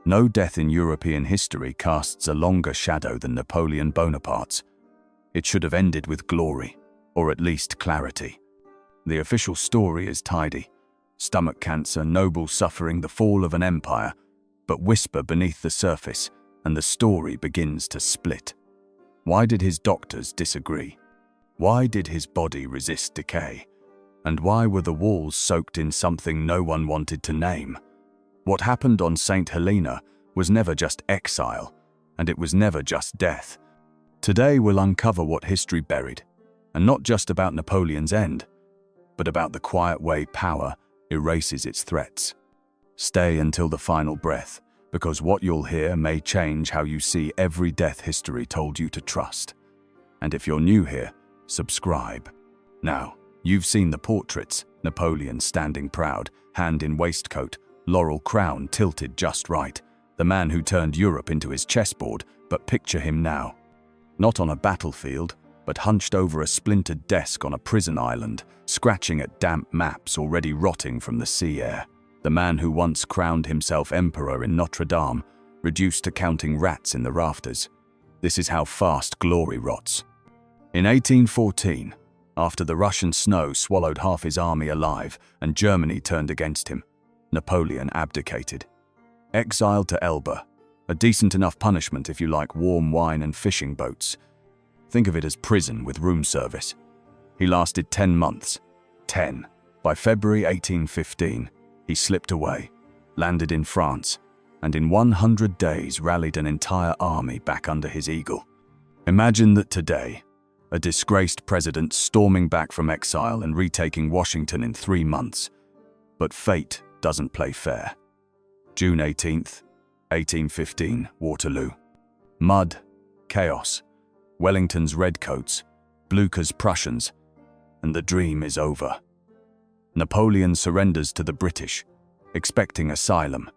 No death in European history casts a longer shadow than Napoleon Bonaparte's. It should have ended with glory, or at least clarity. The official story is tidy. Stomach cancer, noble suffering, the fall of an empire. But whisper beneath the surface, and the story begins to split. Why did his doctors disagree? Why did his body resist decay? And why were the walls soaked in something no one wanted to name? What happened on Saint Helena was never just exile, and it was never just death. Today we'll uncover what history buried, and not just about Napoleon's end, but about the quiet way power erases its threats. Stay until the final breath, because what you'll hear may change how you see every death history told you to trust. And if you're new here, subscribe. Now, you've seen the portraits, Napoleon standing proud, hand in waistcoat, laurel crown tilted just right, the man who turned Europe into his chessboard, but picture him now. Not on a battlefield, but hunched over a splintered desk on a prison island, scratching at damp maps already rotting from the sea air. The man who once crowned himself emperor in Notre Dame, reduced to counting rats in the rafters. This is how fast glory rots. In 1814, after the Russian snow swallowed half his army alive and Germany turned against him, Napoleon abdicated. Exiled to Elba, a decent enough punishment if you like warm wine and fishing boats. Think of it as prison with room service. He lasted 10 months. 10. By February 1815, he slipped away, landed in France, and in 100 days rallied an entire army back under his eagle. Imagine that today, a disgraced president storming back from exile and retaking Washington in 3 months. But fate doesn't play fair. June 18th, 1815, Waterloo. Mud, chaos, Wellington's redcoats, Blucher's Prussians, and the dream is over. Napoleon surrenders to the British, expecting asylum,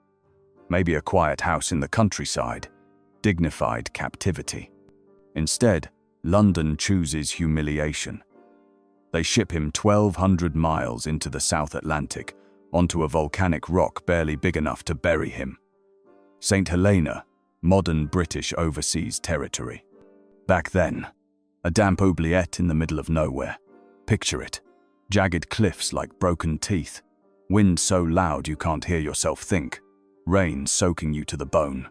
maybe a quiet house in the countryside, dignified captivity. Instead, London chooses humiliation. They ship him 1,200 miles into the South Atlantic, onto a volcanic rock barely big enough to bury him. Saint Helena, modern British overseas territory. Back then, a damp oubliette in the middle of nowhere. Picture it. Jagged cliffs like broken teeth. Wind so loud you can't hear yourself think. Rain soaking you to the bone.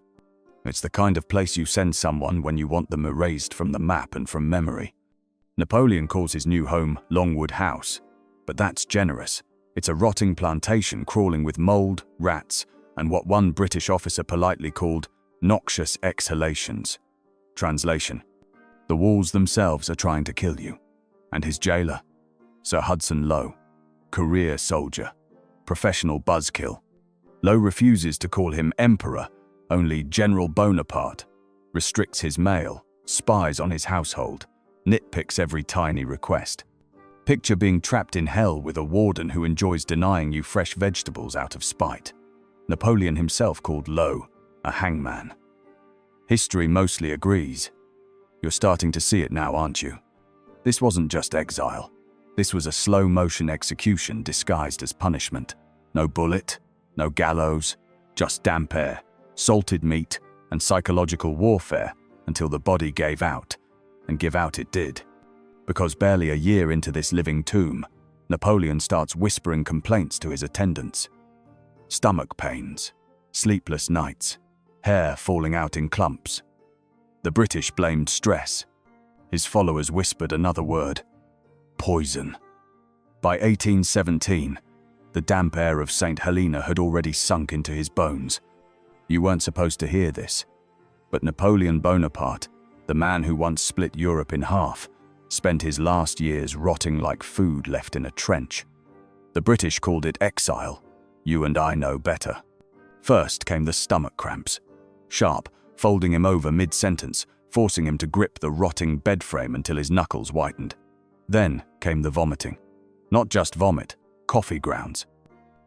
It's the kind of place you send someone when you want them erased from the map and from memory. Napoleon calls his new home Longwood House, but that's generous. It's a rotting plantation crawling with mold, rats, and what one British officer politely called noxious exhalations. Translation: the walls themselves are trying to kill you. And his jailer, Sir Hudson Lowe, career soldier, professional buzzkill. Lowe refuses to call him emperor, only General Bonaparte, restricts his mail, spies on his household, nitpicks every tiny request. Picture being trapped in hell with a warden who enjoys denying you fresh vegetables out of spite. Napoleon himself called Lowe a hangman. History mostly agrees. You're starting to see it now, aren't you? This wasn't just exile. This was a slow-motion execution disguised as punishment. No bullet, no gallows, just damp air, salted meat, and psychological warfare until the body gave out, and give out it did. Because barely a year into this living tomb, Napoleon starts whispering complaints to his attendants. Stomach pains, sleepless nights, hair falling out in clumps. The British blamed stress. His followers whispered another word: poison. By 1817, the damp air of Saint Helena had already sunk into his bones. You weren't supposed to hear this, but Napoleon Bonaparte, the man who once split Europe in half, spent his last years rotting like food left in a trench. The British called it exile. You and I know better. First came the stomach cramps. Sharp, folding him over mid-sentence, forcing him to grip the rotting bed frame until his knuckles whitened. Then came the vomiting. Not just vomit, coffee grounds.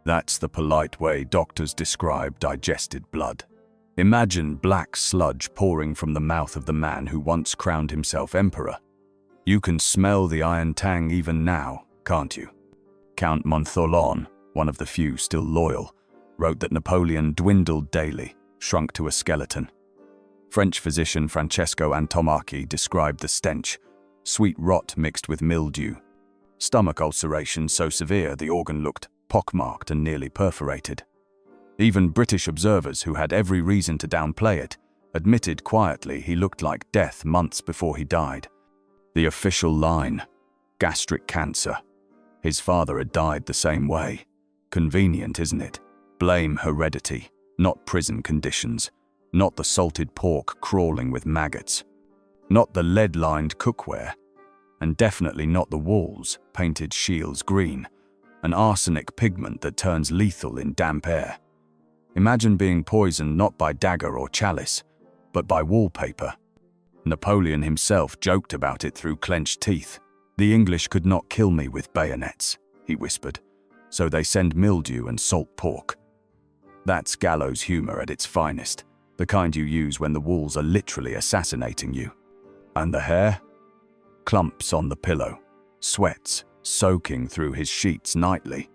That's the polite way doctors describe digested blood. Imagine black sludge pouring from the mouth of the man who once crowned himself emperor. You can smell the iron tang even now, can't you? Count Montholon, one of the few still loyal, wrote that Napoleon dwindled daily, shrunk to a skeleton. French physician Francesco Antommarchi described the stench: sweet rot mixed with mildew. Stomach ulceration so severe the organ looked pockmarked and nearly perforated. Even British observers, who had every reason to downplay it, admitted quietly he looked like death months before he died. The official line: gastric cancer. His father had died the same way. Convenient, isn't it? Blame heredity, not prison conditions, not the salted pork crawling with maggots, not the lead-lined cookware, and definitely not the walls painted Shields green, an arsenic pigment that turns lethal in damp air. Imagine being poisoned not by dagger or chalice, but by wallpaper. Napoleon himself joked about it through clenched teeth. "The English could not kill me with bayonets," he whispered, "so they send mildew and salt pork." That's gallows humor at its finest, the kind you use when the walls are literally assassinating you. And the hair? Clumps on the pillow, sweats soaking through his sheets nightly.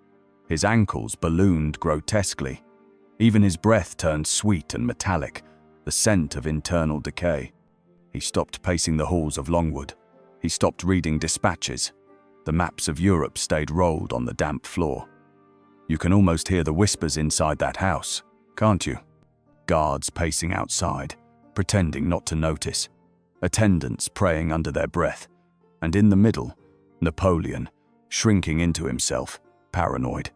His ankles ballooned grotesquely. Even his breath turned sweet and metallic, the scent of internal decay. He stopped pacing the halls of Longwood. He stopped reading dispatches. The maps of Europe stayed rolled on the damp floor. You can almost hear the whispers inside that house, can't you? Guards pacing outside, pretending not to notice. Attendants praying under their breath. And in the middle, Napoleon, shrinking into himself, paranoid.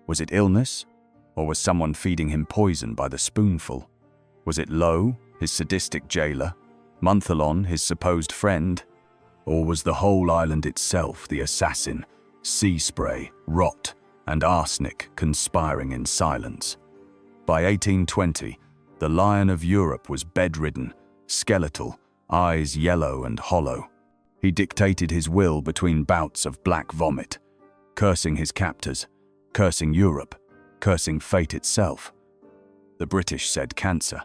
Was it illness? Or was someone feeding him poison by the spoonful? Was it Lowe, his sadistic jailer? Montholon, his supposed friend? Or was the whole island itself the assassin, sea spray, rot, and arsenic conspiring in silence? By 1820, the Lion of Europe was bedridden, skeletal, eyes yellow and hollow. He dictated his will between bouts of black vomit, cursing his captors, cursing Europe, cursing fate itself. The British said cancer.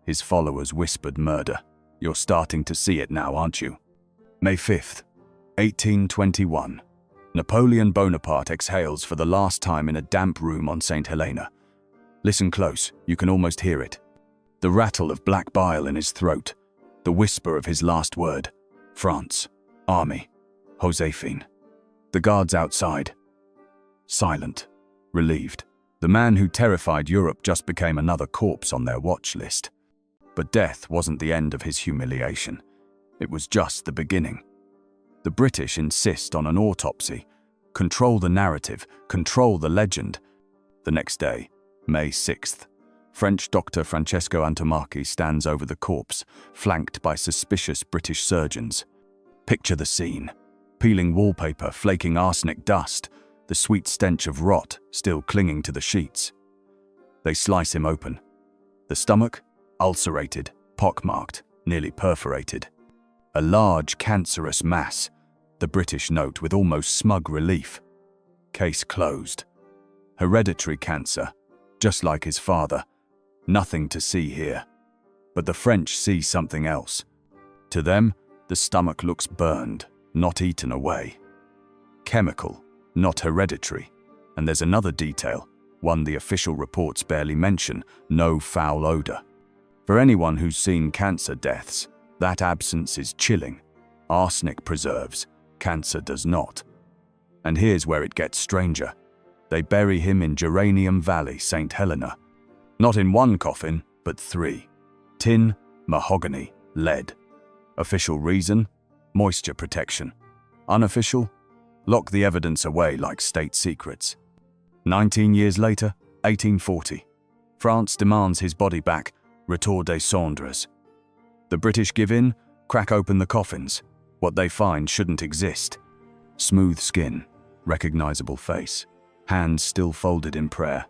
His followers whispered murder. You're starting to see it now, aren't you? May 5th, 1821. Napoleon Bonaparte exhales for the last time in a damp room on Saint Helena. Listen close, you can almost hear it. The rattle of black bile in his throat, the whisper of his last word. France, army, Josephine. The guards outside. Silent, relieved. The man who terrified Europe just became another corpse on their watch list. But death wasn't the end of his humiliation. It was just the beginning. The British insist on an autopsy. Control the narrative, control the legend. The next day, May 6th, French doctor Francesco Antommarchi stands over the corpse, flanked by suspicious British surgeons. Picture the scene. Peeling wallpaper, flaking arsenic dust, the sweet stench of rot still clinging to the sheets. They slice him open. The stomach? Ulcerated, pockmarked, nearly perforated. A large cancerous mass, the British note with almost smug relief. Case closed. Hereditary cancer, just like his father. Nothing to see here. But the French see something else. To them, the stomach looks burned, not eaten away. Chemical, not hereditary. And there's another detail, one the official reports barely mention: no foul odor. For anyone who's seen cancer deaths, that absence is chilling. Arsenic preserves, cancer does not. And here's where it gets stranger. They bury him in Geranium Valley, Saint Helena. Not in one coffin, but 3. Tin, mahogany, lead. Official reason? Moisture protection. Unofficial? Lock the evidence away like state secrets. 19 years later, 1840. France demands his body back, retour des cendres. The British give in, crack open the coffins. What they find shouldn't exist. Smooth skin, recognizable face, hands still folded in prayer,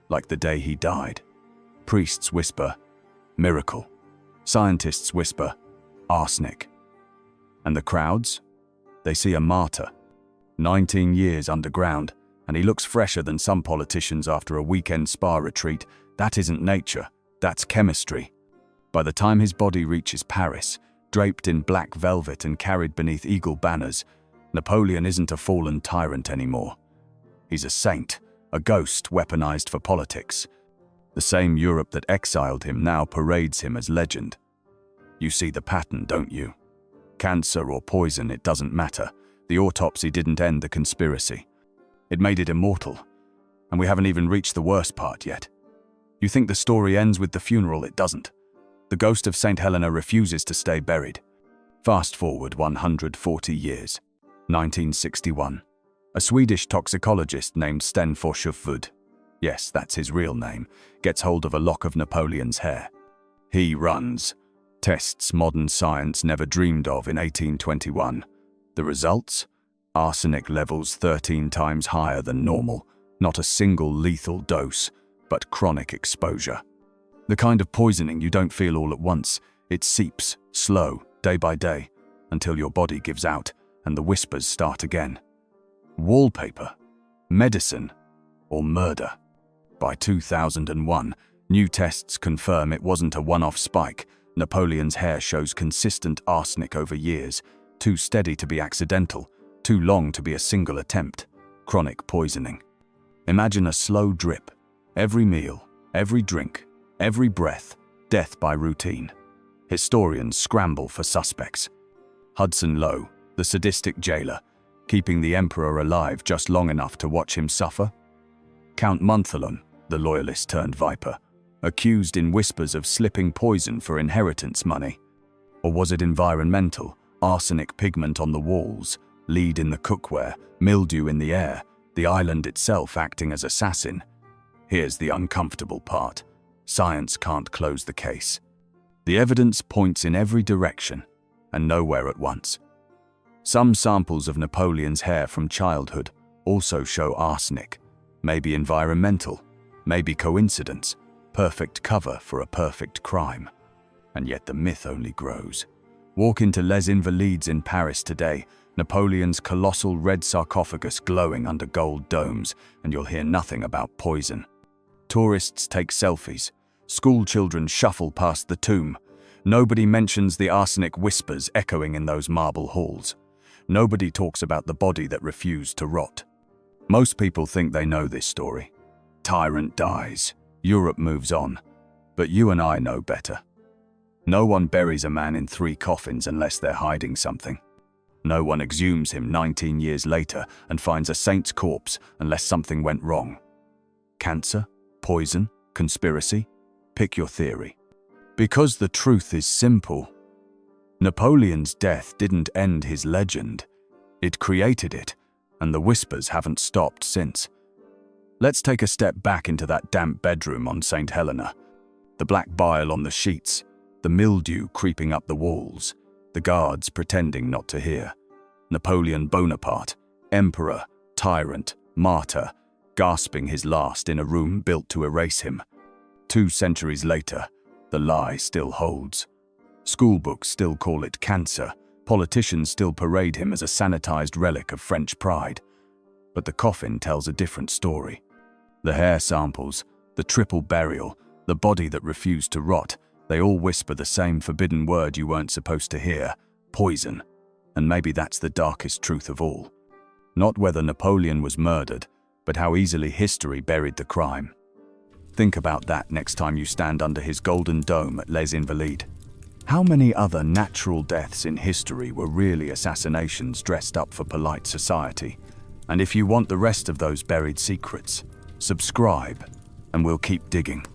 like the day he died. Priests whisper, miracle. Scientists whisper, arsenic. And the crowds? They see a martyr. 19 years underground, and he looks fresher than some politicians after a weekend spa retreat. That isn't nature, that's chemistry. By the time his body reaches Paris, draped in black velvet and carried beneath eagle banners, Napoleon isn't a fallen tyrant anymore. He's a saint, a ghost weaponized for politics. The same Europe that exiled him now parades him as legend. You see the pattern, don't you? Cancer or poison, it doesn't matter. The autopsy didn't end the conspiracy. It made it immortal. And we haven't even reached the worst part yet. You think the story ends with the funeral? It doesn't. The ghost of Saint Helena refuses to stay buried. Fast forward 140 years. 1961. A Swedish toxicologist named Sten Forshoffwood, yes, that's his real name, gets hold of a lock of Napoleon's hair. He runs. Tests modern science never dreamed of in 1821. The results? Arsenic levels 13 times higher than normal. Not a single lethal dose, but chronic exposure. The kind of poisoning you don't feel all at once. It seeps, slow, day by day, until your body gives out and the whispers start again. Wallpaper, medicine, or murder? By 2001, new tests confirm it wasn't a one-off spike. Napoleon's hair shows consistent arsenic over years, too steady to be accidental, too long to be a single attempt. Chronic poisoning. Imagine a slow drip. Every meal, every drink, every breath, death by routine. Historians scramble for suspects. Hudson Lowe, the sadistic jailer, keeping the emperor alive just long enough to watch him suffer. Count Montholon, the loyalist turned viper, accused in whispers of slipping poison for inheritance money. Or was it environmental? Arsenic pigment on the walls, lead in the cookware, mildew in the air, the island itself acting as assassin. Here's the uncomfortable part. Science can't close the case. The evidence points in every direction, and nowhere at once. Some samples of Napoleon's hair from childhood also show arsenic. Maybe environmental, maybe coincidence, perfect cover for a perfect crime. And yet the myth only grows. Walk into Les Invalides in Paris today, Napoleon's colossal red sarcophagus glowing under gold domes, and you'll hear nothing about poison. Tourists take selfies. School children shuffle past the tomb. Nobody mentions the arsenic whispers echoing in those marble halls. Nobody talks about the body that refused to rot. Most people think they know this story. Tyrant dies. Europe moves on. But you and I know better. No one buries a man in 3 coffins unless they're hiding something. No one exhumes him 19 years later and finds a saint's corpse unless something went wrong. Cancer? Poison? Conspiracy? Pick your theory. Because the truth is simple. Napoleon's death didn't end his legend. It created it, and the whispers haven't stopped since. Let's take a step back into that damp bedroom on Saint Helena. The black bile on the sheets, the mildew creeping up the walls, the guards pretending not to hear. Napoleon Bonaparte, emperor, tyrant, martyr, gasping his last in a room built to erase him. 2 centuries later, the lie still holds. Schoolbooks still call it cancer. Politicians still parade him as a sanitized relic of French pride. But the coffin tells a different story. The hair samples, the triple burial, the body that refused to rot, they all whisper the same forbidden word you weren't supposed to hear: poison. And maybe that's the darkest truth of all. Not whether Napoleon was murdered, but how easily history buried the crime. Think about that next time you stand under his golden dome at Les Invalides. How many other natural deaths in history were really assassinations dressed up for polite society? And if you want the rest of those buried secrets, subscribe and we'll keep digging.